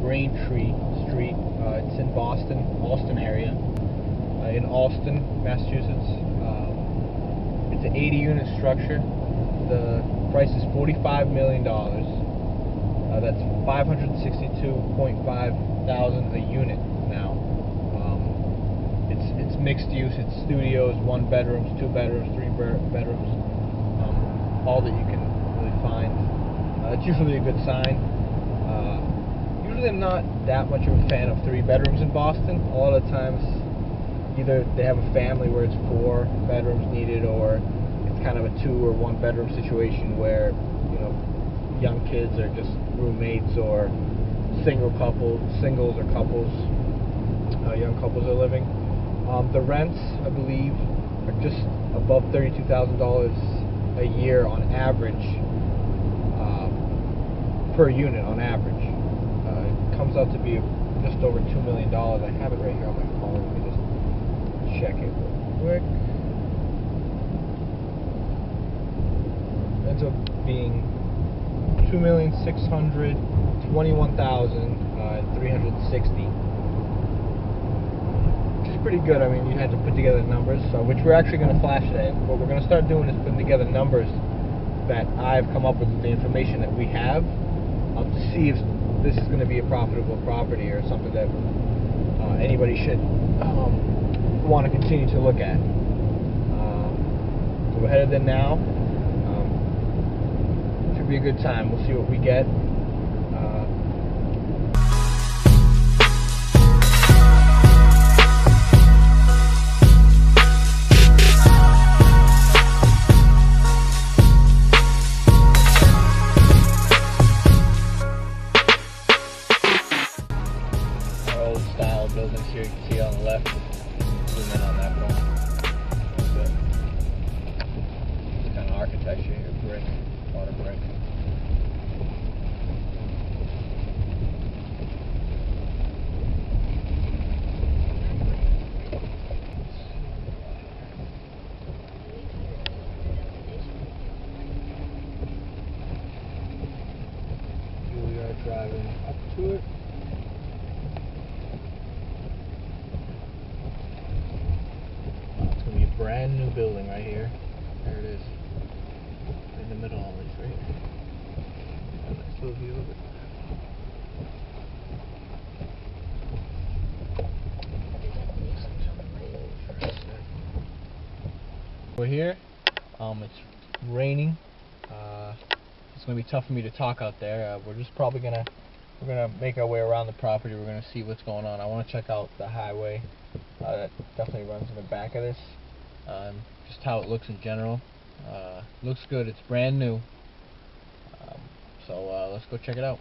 Braintree Street. It's in Boston, Allston area, in Allston, Massachusetts. It's an 80-unit structure. The price is $45 million. That's $562,500 a unit now. It's mixed use. It's studios, 1 bedrooms, 2 bedrooms, 3 bedrooms, all that you can really find. It's usually a good sign. Usually I'm not that much of a fan of 3 bedrooms in Boston. A lot of times either they have a family where it's 4 bedrooms needed, or it's kind of a 2 or 1 bedroom situation where, you know, young kids are just roommates, or singles or couples, young couples are living. The rents, I believe, are just above $32,000 a year on average, per unit on average. It comes out to be just over $2 million. I have it right here on my phone. Let me just check it real quick. Ends up being $2,621,360, which is pretty good. I mean, you had to put together numbers, which we're actually going to flash today. What we're going to start doing is putting together numbers that I've come up with the information that we have, to see if this is going to be a profitable property or something that anybody should want to continue to look at. So we're headed there now. Should be a good time. We'll see what we get. Old style buildings here, you can see on the left. Zoom in on that one. This kind of architecture here, brick, water brick. Here we are driving up to it. Brand new building right here. There it is. In the middle of this, right? A nice little view of it. We're here. It's raining. It's gonna be tough for me to talk out there. We're gonna make our way around the property. We're gonna see what's going on. I want to check out the highway that definitely runs in the back of this. Just how it looks in general. Looks good. It's brand new. So let's go check it out.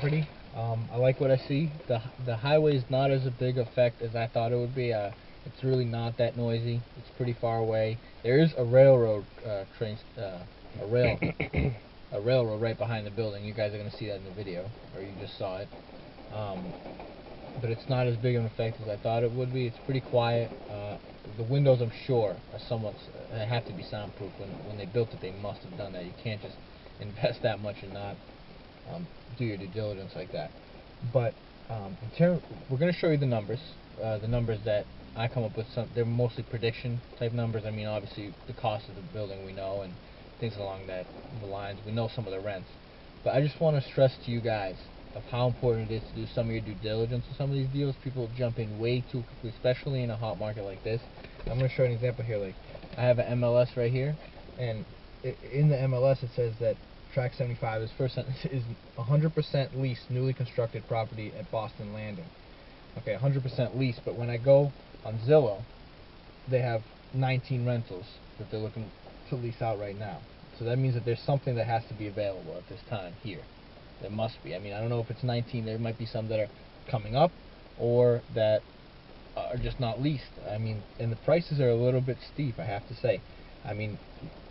property. I like what I see. The highway is not as a big effect as I thought it would be. It's really not that noisy. It's pretty far away. There is a railroad a railroad right behind the building. You guys are going to see that in the video, or you just saw it. But it's not as big of an effect as I thought it would be. It's pretty quiet. The windows, I'm sure, are somewhat have to be soundproof. When they built it, they must have done that. You can't just invest that much and not do your due diligence like that. But we're going to show you the numbers that I come up with. They're mostly prediction type numbers. I mean, obviously the cost of the building we know, and things along the lines. We know some of the rents. But I just want to stress to you guys of how important it is to do some of your due diligence on some of these deals. People jump in way too quickly, especially in a hot market like this. I'm going to show you an example here. Like, I have an MLS right here, and in the MLS it says that Track 75, his first sentence, is 100% leased, newly constructed property at Boston Landing. Okay, 100% leased, but when I go on Zillow, they have 19 rentals that they're looking to lease out right now. So that means that there's something that has to be available at this time here. There must be. I mean, I don't know if it's 19. There might be some that are coming up, or that are just not leased. I mean, and the prices are a little bit steep, I have to say. I mean,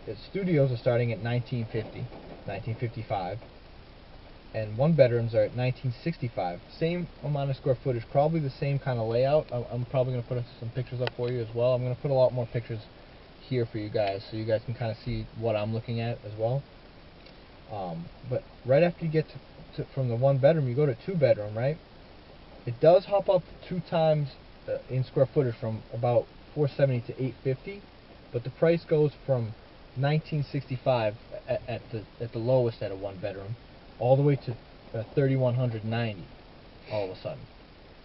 the studios are starting at $19.50, $19.55, and one bedrooms are at $19.65. Same amount of square footage, probably the same kind of layout. I'm probably going to put some pictures up for you as well. I'm going to put a lot more pictures here for you guys, so you guys can kind of see what I'm looking at as well. But right after you get from the one bedroom, you go to two bedroom, right? It does hop up 2 times in square footage, from about 470 to 850, but the price goes from 1965 at the lowest at a one bedroom, all the way to 3190 all of a sudden.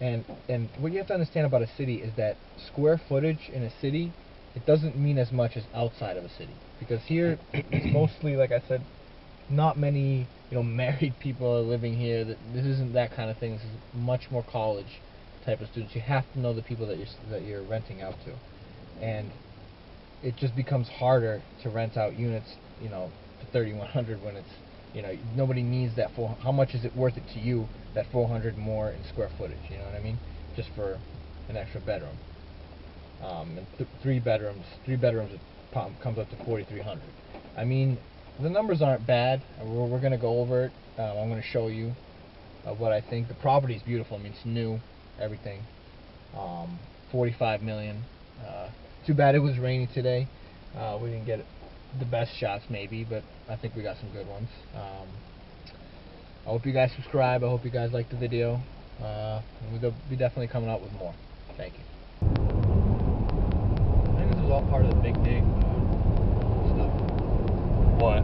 And what you have to understand about a city is that square footage in a city, it doesn't mean as much as outside of a city, because here it's mostly, like I said, not many married people are living here. This isn't that kind of thing. This is much more college type of students. You have to know the people that you're renting out to, and it just becomes harder to rent out units to 3100 when it's nobody needs that. How much is it worth it to you, that 400 more in square footage? You know what I mean? Just for an extra bedroom. And three bedrooms it comes up to 4,300. I mean, the numbers aren't bad. We're going to go over it. I'm going to show you what I think. The property is beautiful. I mean, it's new, everything. 45 million. Too bad it was rainy today. We didn't get the best shots maybe, but I think we got some good ones. I hope you guys subscribe. I hope you guys liked the video. We'll be definitely coming out with more. Thank you. I think this is all part of the big dig stuff. What?